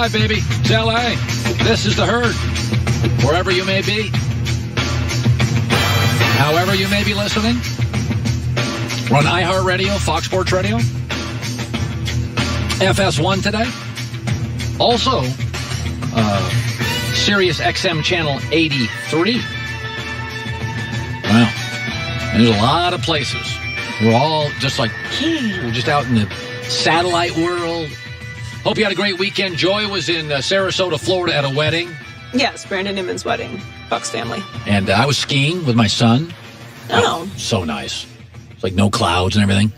right, baby. It's L.A. This is The Herd. Wherever you may be, however you may be listening, we're on iHeartRadio, Fox Sports Radio, FS1 today. Also, Sirius XM Channel 83. Wow. And there's a lot of places. We're all just like, we're just out in the satellite world. Hope you had a great weekend. Joy was in Sarasota, Florida at a wedding. Yes, Brandon Newman's wedding. Buck's family. And I was skiing with my son. Oh. So nice. It's like no clouds and everything.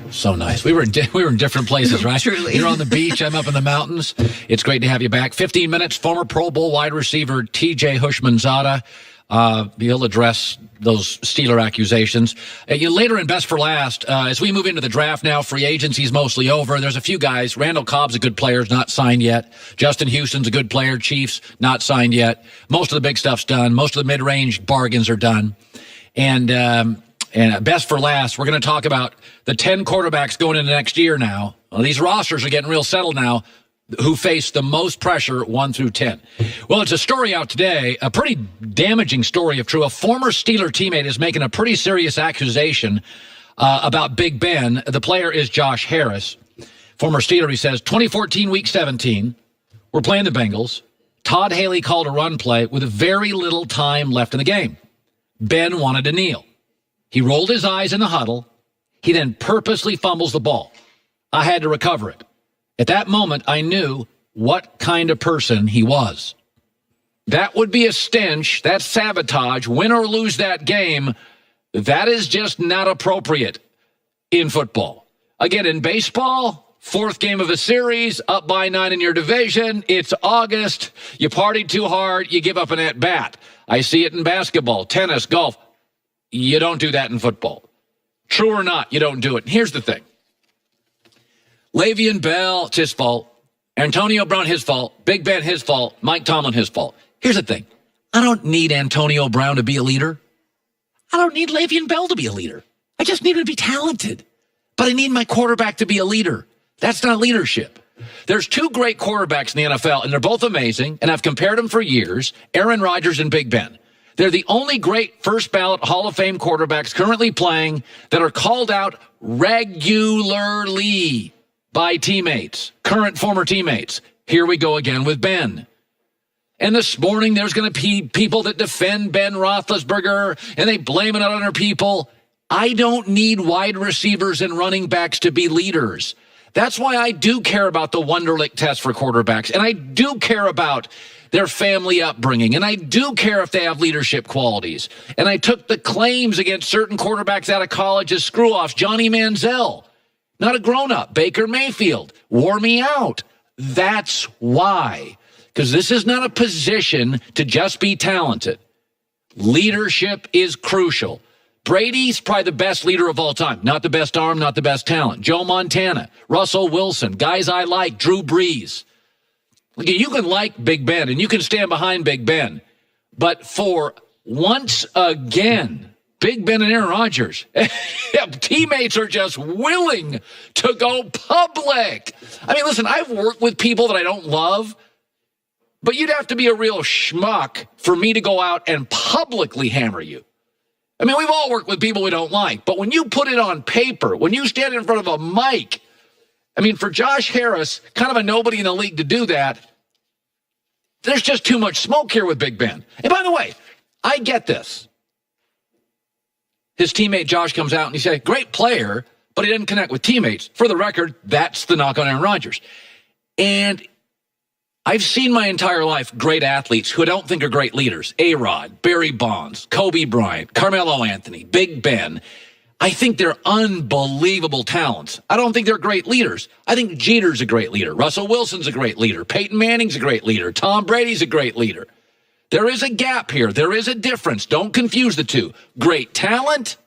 So nice. We were in different places, right? Truly. You're on the beach. I'm up in the mountains. It's great to have you back. 15 minutes. Former Pro Bowl wide receiver T.J. Hushmanzada. He'll address those Steeler accusations. Later in Best for Last, as we move into the draft now, free agency's mostly over. There's a few guys. Randall Cobb's a good player, not signed yet. Justin Houston's a good player. Chiefs, not signed yet. Most of the big stuff's done. Most of the mid-range bargains are done. And Best for Last, we're going to talk about the 10 quarterbacks going into next year now. Well, these rosters are getting real settled now, who face the most pressure 1 through 10. Well, it's a story out today, a pretty damaging story if true. A former Steeler teammate is making a pretty serious accusation about Big Ben. The player is Josh Harris. Former Steeler, he says, 2014, Week 17, we're playing the Bengals. Todd Haley called a run play with very little time left in the game. Ben wanted to kneel. He rolled his eyes in the huddle. He then purposely fumbles the ball. I had to recover it. At that moment, I knew what kind of person he was. That would be a stench. That's sabotage. Win or lose that game, that is just not appropriate in football. Again, in baseball, fourth game of a series, up by 9 in your division. It's August. You partied too hard. You give up an at-bat. I see it in basketball, tennis, golf. You don't do that in football. True or not, you don't do it. And here's the thing. Le'Veon Bell, it's his fault. Antonio Brown, his fault. Big Ben, his fault. Mike Tomlin, his fault. Here's the thing. I don't need Antonio Brown to be a leader. I don't need Le'Veon Bell to be a leader. I just need him to be talented. But I need my quarterback to be a leader. That's not leadership. There's two great quarterbacks in the NFL, and they're both amazing, and I've compared them for years, Aaron Rodgers and Big Ben. They're the only great first-ballot Hall of Fame quarterbacks currently playing that are called out regularly by teammates, current, former teammates. Here we go again with Ben. And this morning, there's going to be people that defend Ben Roethlisberger, and they blame it on other people. I don't need wide receivers and running backs to be leaders. That's why I do care about the Wonderlic test for quarterbacks, and I do care about their family upbringing, and I do care if they have leadership qualities. And I took the claims against certain quarterbacks out of college as screw-offs. Johnny Manziel, not a grown-up. Baker Mayfield, wore me out. That's why. Because this is not a position to just be talented. Leadership is crucial. Brady's probably the best leader of all time. Not the best arm, not the best talent. Joe Montana, Russell Wilson, guys I like, Drew Brees. You can like Big Ben, and you can stand behind Big Ben. But for once again, Big Ben and Aaron Rodgers, teammates are just willing to go public. I mean, listen, I've worked with people that I don't love, but you'd have to be a real schmuck for me to go out and publicly hammer you. I mean, we've all worked with people we don't like, but when you put it on paper, when you stand in front of a mic, I mean, for Josh Harris, kind of a nobody in the league to do that, there's just too much smoke here with Big Ben. And by the way, I get this. His teammate Josh comes out and he says, great player, but he didn't connect with teammates. For the record, that's the knock on Aaron Rodgers. And I've seen my entire life great athletes who I don't think are great leaders. A-Rod, Barry Bonds, Kobe Bryant, Carmelo Anthony, Big Ben. I think they're unbelievable talents. I don't think they're great leaders. I think Jeter's a great leader. Russell Wilson's a great leader. Peyton Manning's a great leader. Tom Brady's a great leader. There is a gap here. There is a difference. Don't confuse the two. Great talent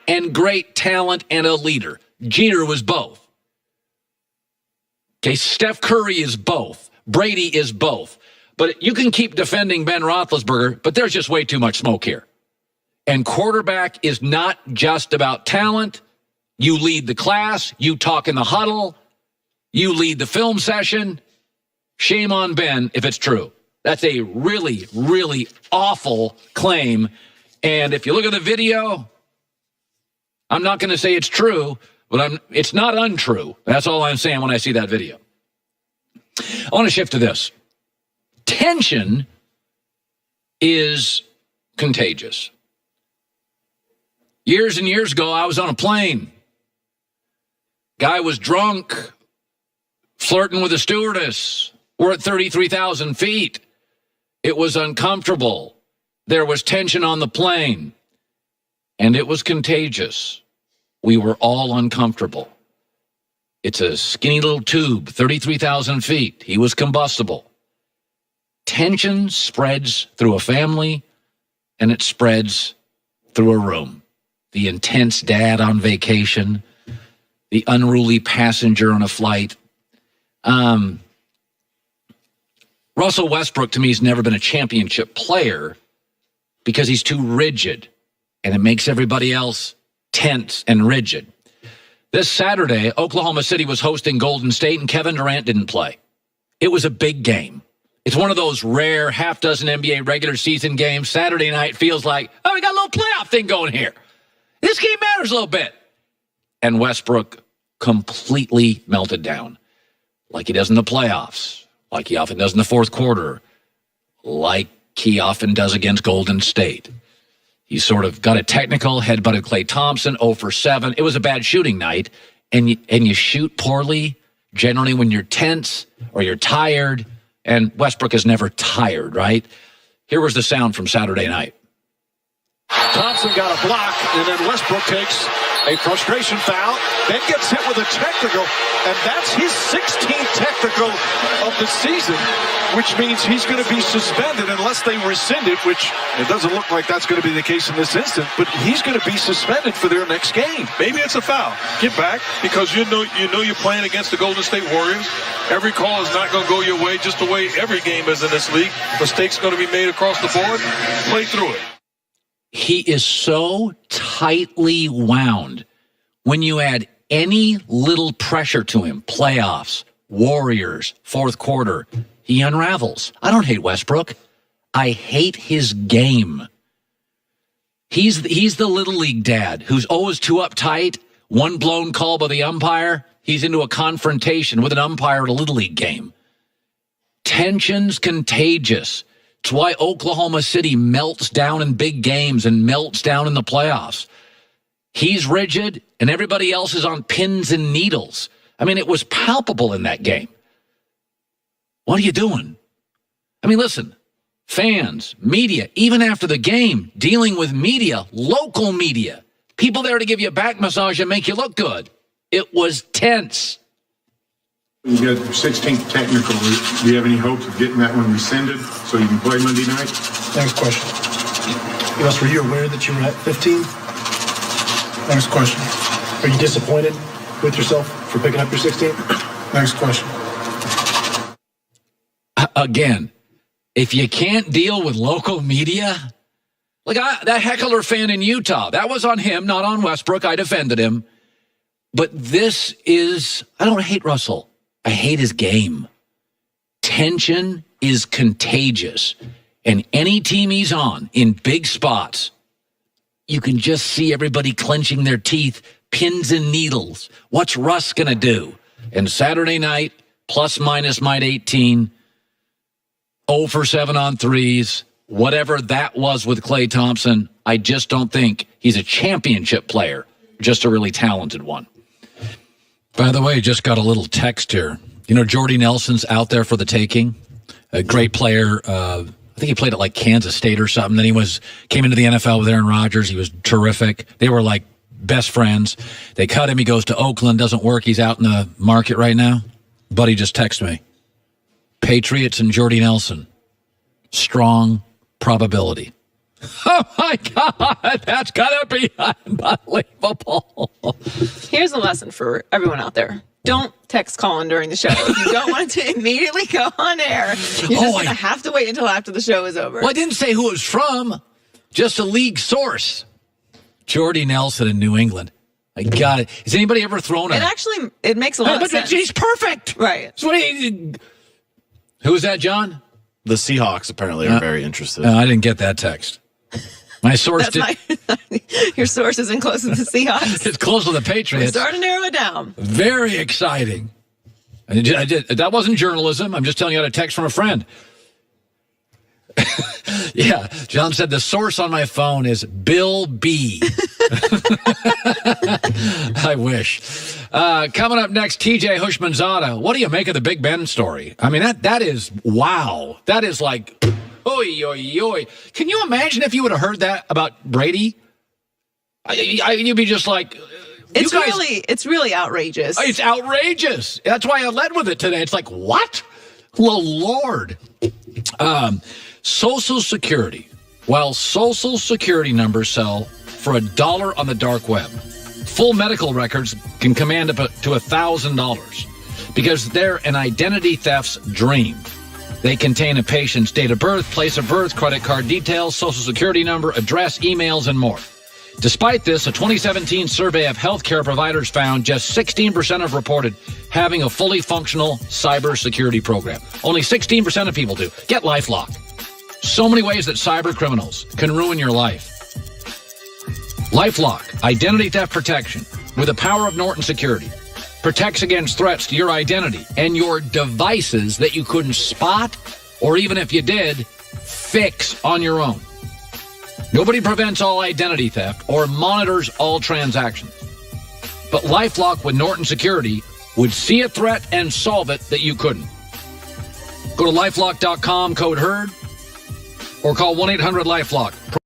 and a leader. Jeter was both. Okay, Steph Curry is both. Brady is both. But you can keep defending Ben Roethlisberger, but there's just way too much smoke here. And quarterback is not just about talent. You lead the class. You talk in the huddle. You lead the film session. Shame on Ben if it's true. That's a really, really awful claim. And if you look at the video, I'm not going to say it's true, but it's not untrue. That's all I'm saying when I see that video. I want to shift to this. Tension is contagious. Years and years ago, I was on a plane. Guy was drunk, flirting with a stewardess. We're at 33,000 feet. It was uncomfortable. There was tension on the plane, and it was contagious. We were all uncomfortable. It's a skinny little tube, 33,000 feet. He was combustible. Tension spreads through a family, and it spreads through a room. The intense dad on vacation, the unruly passenger on a flight. Russell Westbrook, to me, has never been a championship player because he's too rigid, and it makes everybody else tense and rigid. This Saturday, Oklahoma City was hosting Golden State, and Kevin Durant didn't play. It was a big game. It's one of those rare half-dozen NBA regular season games. Saturday night feels like, oh, we got a little playoff thing going here. This game matters a little bit. And Westbrook completely melted down, like he does in the playoffs, like he often does in the fourth quarter, like he often does against Golden State. He sort of got a technical, headbutted Klay Thompson, 0 for 7. It was a bad shooting night, and you shoot poorly, generally when you're tense or you're tired, and Westbrook is never tired, right? Here was the sound from Saturday night. Thompson got a block, and then Westbrook takes a frustration foul, then gets hit with a technical, and that's his 16th technical of the season, which means he's going to be suspended unless they rescind it, which it doesn't look like that's going to be the case in this instance, but he's going to be suspended for their next game. Maybe it's a foul. Get back, because you know you're playing against the Golden State Warriors. Every call is not going to go your way, just the way every game is in this league. Mistakes going to be made across the board. Play through it. He is so tightly wound. When you add any little pressure to him, playoffs, Warriors, fourth quarter, he unravels. I don't hate Westbrook. I hate his game. He's the little league dad who's always too uptight, one blown call by the umpire. He's into a confrontation with an umpire at a little league game. Tension's contagious. It's why Oklahoma City melts down in big games and melts down in the playoffs. He's rigid, and everybody else is on pins and needles. I mean, it was palpable in that game. What are you doing? I mean, listen, fans, media, even after the game, dealing with media, local media, people there to give you a back massage and make you look good. It was tense. You got your 16th technical. Do you have any hopes of getting that one rescinded so you can play Monday night? Next question. Yes, were you aware that you were at 15? Next question. Are you disappointed with yourself for picking up your 16th? Next question. Again, if you can't deal with local media, like that heckler fan in Utah, that was on him, not on Westbrook. I defended him. But this is, I don't hate Russell. I hate his game. Tension is contagious. And any team he's on in big spots, you can just see everybody clenching their teeth, pins and needles. What's Russ going to do? And Saturday night, plus minus might 18, 0 for 7 on threes, whatever that was with Klay Thompson, I just don't think he's a championship player, just a really talented one. By the way, just got a little text here. You know, Jordy Nelson's out there for the taking. A great player. I think he played at like Kansas State or something. Then he came into the NFL with Aaron Rodgers. He was terrific. They were like best friends. They cut him. He goes to Oakland. Doesn't work. He's out in the market right now. Buddy just texted me. Patriots and Jordy Nelson. Strong probability. Oh, my God. That's got to be unbelievable. Here's a lesson for everyone out there. Don't text Colin during the show. If you don't want to immediately go on air, you're just going to have to wait until after the show is over. Well, I didn't say who it was from. Just a league source. Jordy Nelson in New England. I got it. Has anybody ever thrown it makes a lot of sense. He's perfect. Right. That's what Who is that, John? The Seahawks apparently are very interested. I didn't get that text. My source Your source isn't close to the Seahawks. It's close to the Patriots. We're starting to narrow it down. Very exciting. That wasn't journalism. I'm just telling you how to text from a friend. Yeah, John said the source on my phone is Bill B. I wish. Coming up next, TJ Hushmanzada. What do you make of the Big Ben story? I mean, that is, wow. That is like, oi, oi, oi. Can you imagine if you would have heard that about Brady? You'd be just like... It's really outrageous. It's outrageous. That's why I led with it today. It's like, what? Oh, Lord. Social Security. While Social Security numbers sell for $1 on the dark web, full medical records can command up to $1,000 because they're an identity theft's dream. They contain a patient's date of birth, place of birth, credit card details, Social Security number, address, emails, and more. Despite this, a 2017 survey of healthcare providers found just 16% have reported having a fully functional cybersecurity program. Only 16% of people do. Get LifeLock. So many ways that cyber criminals can ruin your life. LifeLock, identity theft protection, with the power of Norton Security, protects against threats to your identity and your devices that you couldn't spot, or even if you did, fix on your own. Nobody prevents all identity theft or monitors all transactions. But LifeLock with Norton Security would see a threat and solve it that you couldn't. Go to LifeLock.com, code HERD, or call 1-800-LifeLock.